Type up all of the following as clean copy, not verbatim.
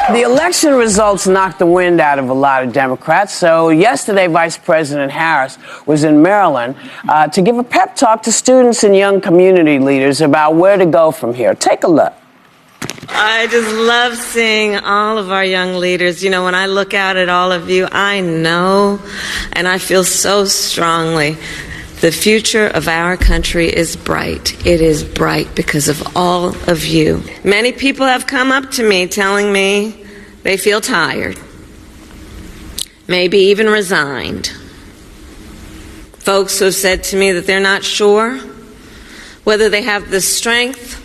The election results knocked the wind out of a lot of Democrats. So yesterday, Vice President Harris was in Maryland to give a pep talk to students and young community leaders about where to go from here. Take a look. I just love seeing all of our young leaders. You know, when I look out at all of you, I know and I feel so strongly the future of our country is bright. It is bright because of all of you. Many people have come up to me telling me they feel tired, maybe even resigned. Folks who have said to me that they're not sure whether they have the strength,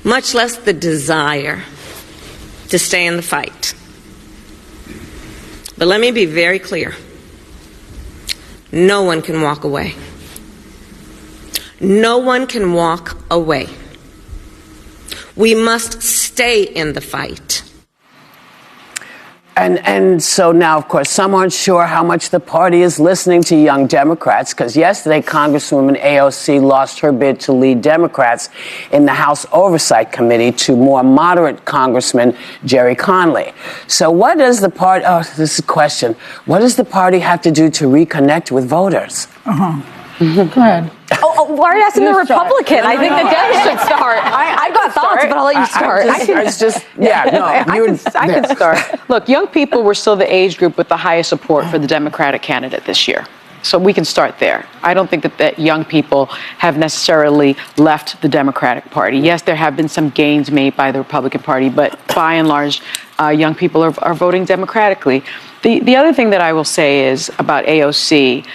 much less the desire, to stay in the fight. But let me be very clear. No one can walk away. No one can walk away. We must stay in the fight. And so now, of course, some aren't sure how much the party is listening to young Democrats, because yesterday Congresswoman AOC lost her bid to lead Democrats in the House Oversight Committee to more moderate Congressman Jerry Conley. So what does the party, this is a question, what does the party have to do to reconnect with voters? Go ahead. Why are you asking the Republican? I think the Dems should start. I've got thoughts, but I'll let you start. I can start. Look, young people were still the age group with the highest support for the Democratic candidate this year. So we can start there. I don't think that young people have necessarily left the Democratic Party. Yes, there have been some gains made by the Republican Party, but by and large, young people are voting democratically. The other thing that I will say is about AOC,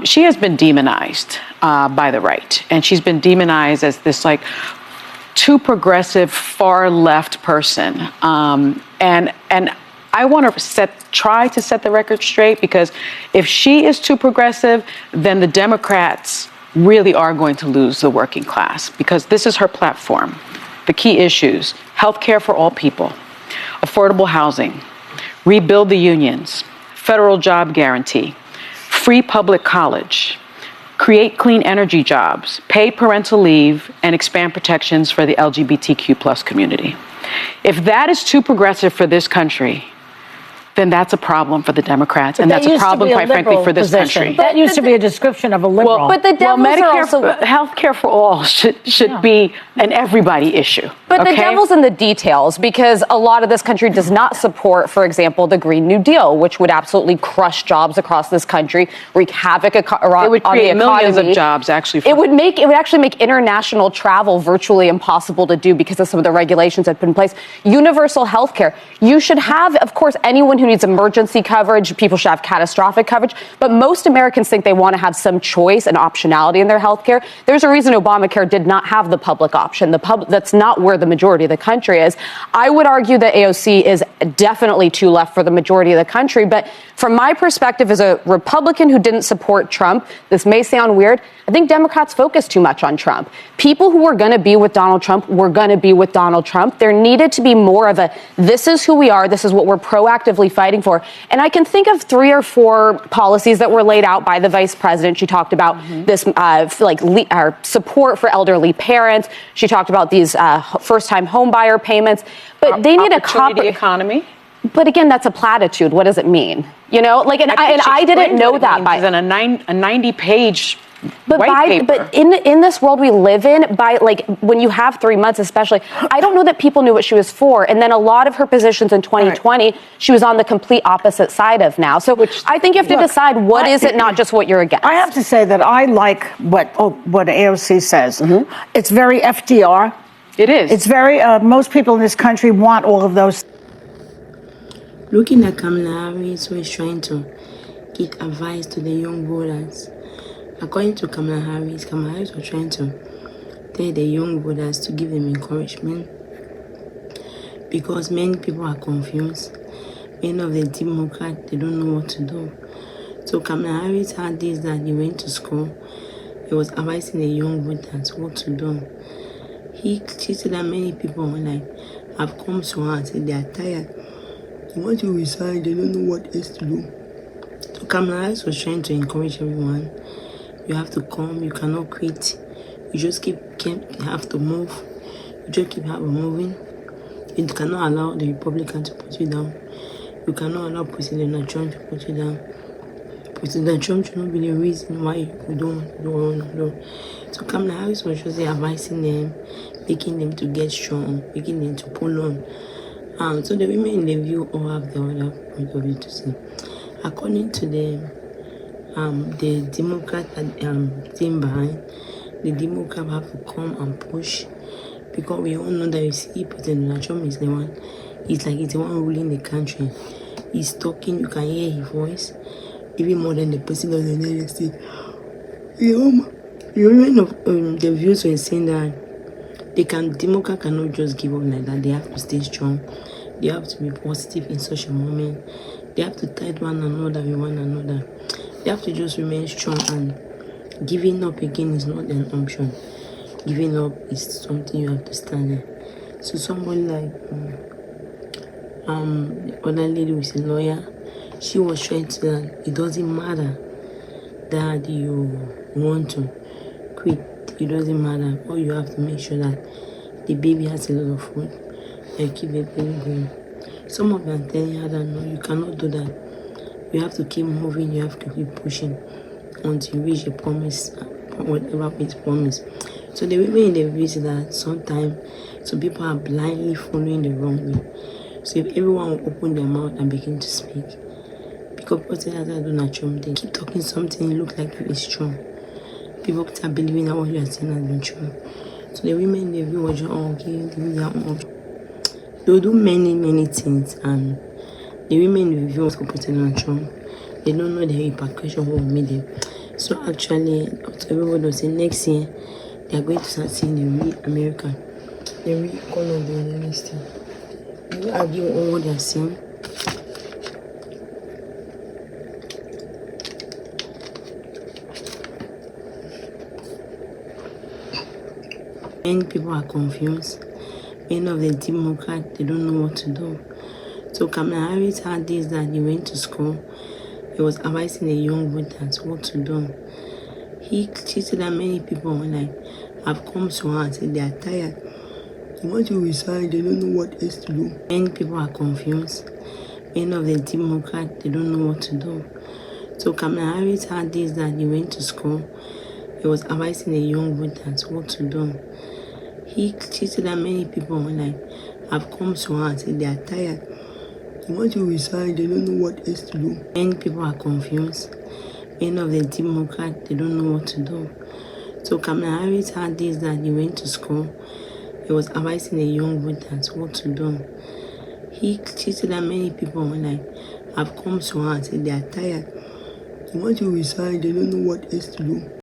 she has been demonized by the right. And she's been demonized as this like too progressive, far left person. And I want to try to set the record straight, because if she is too progressive, then the Democrats really are going to lose the working class, because this is her platform. The key issues: health care for all people, affordable housing, rebuild the unions, federal job guarantee, free public college, create clean energy jobs, pay parental leave, and expand protections for the LGBTQ plus community. If that is too progressive for this country, then that's a problem for the Democrats, and that's a problem, quite frankly, for this country. That used to be a description of a liberal. But the devils are also... health care for all should be an everybody issue. But the devil's in the details, because a lot of this country does not support, for example, the Green New Deal, which would absolutely crush jobs across this country, wreak havoc on the economy. It would create millions of jobs, actually. It would actually make international travel virtually impossible to do because of some of the regulations that have been in place. Universal health care. You should have, of course, anyone who needs emergency coverage, people should have catastrophic coverage, but most Americans think they want to have some choice and optionality in their health care. There's a reason Obamacare did not have the public option. That's not where the majority of the country is. I would argue that AOC is definitely too left for the majority of the country, but from my perspective as a Republican who didn't support Trump, this may sound weird, I think Democrats focus too much on Trump. People who were going to be with Donald Trump were going to be with Donald Trump. There needed to be more of a, this is who we are, this is what we're proactively fighting for. And I can think of 3 or 4 policies that were laid out by the vice president. She talked about this support for elderly parents. She talked about these first-time home buyer payments. But they need a opportunity economy. But again, that's a platitude. What does it mean? You know, like, and I didn't know that by a 90-page but white paper. But in this world we live in, when you have 3 months especially, I don't know that people knew what she was for. And then a lot of her positions in 2020, she was on the complete opposite side of now. So I think you have to decide what is it, not just what you're against. I have to say that I like what AOC says. It's very FDR. It is. It's very, most people in this country want all of those. Looking at Kamala Harris, who is trying to give advice to the young voters. According to Kamala Harris was trying to tell the young voters to give them encouragement, because many people are confused. Many of the Democrats, they don't know what to do. So Kamala Harris had this, that he went to school. He was advising the young voters what to do. She said that many people have come to her and said they are tired. They want to resign, they don't know what else to do. So Kamala Harris was trying to encourage everyone. You have to come, you cannot quit. You just have to move. You just keep moving. You cannot allow the Republican to put you down. You cannot allow President Trump to put you down. President Trump should not be the reason why you don't. So Kamala Harris was just advising them, making them to get strong, making them to pull on. So the women in the view all have the other point of view to see. According to the Democrat team behind, the Democrat have to come and push, because we all know that you see President Trump is the one. He's the one ruling the country. He's talking, you can hear his voice, even more than the president of the United States. The women of the views were saying that Democrat cannot just give up like that. They have to stay strong. They have to be positive in such a moment. They have to tie one another with one another. They have to just remain strong, and giving up again is not an option. Giving up is something you have to stand in. So somebody like the other lady who's a lawyer, she was trying to that it doesn't matter that you want to quit. It doesn't matter. All you have to make sure that the baby has a lot of food and keep the baby going. Some of them are telling her that no, you cannot do that. You have to keep moving. You have to keep pushing until you reach a promise, whatever is promised. So the women in the view is that sometimes some people are blindly following the wrong way. So if everyone will open their mouth and begin to speak, because President Donald Trump, they keep talking something, it looks like it's true. People start believing that what you are saying has been true. So the women in the view are just okay, their own option. They'll do many things, and the women in the view of President Trump, they don't know the repercussion what will make them. So actually, everybody will say next year they are going to start seeing the real America, the real color of the United States. You argue on what they are saying. Many people are confused. Many of the Democrats, they don't know what to do. So Kamala Harris had this that he went to school. He was advising the young voters what to do. She said that many people online have come to her and said they are tired. They want to resign, they don't know what else to do. Many people are confused. Many of the Democrats, they don't know what to do. So Kamala Harris had this that he went to school. He was advising the young voters what to do. She said that many people online have come to her and said they are tired. They want to resign, they don't know what else to do. Many people are confused. Many of the Democrats, they don't know what to do. So Kamala Harris had this that he went to school. He was advising the young voters what to do. She said that many people online have come to her and said they are tired. They want to resign, they don't know what else to do.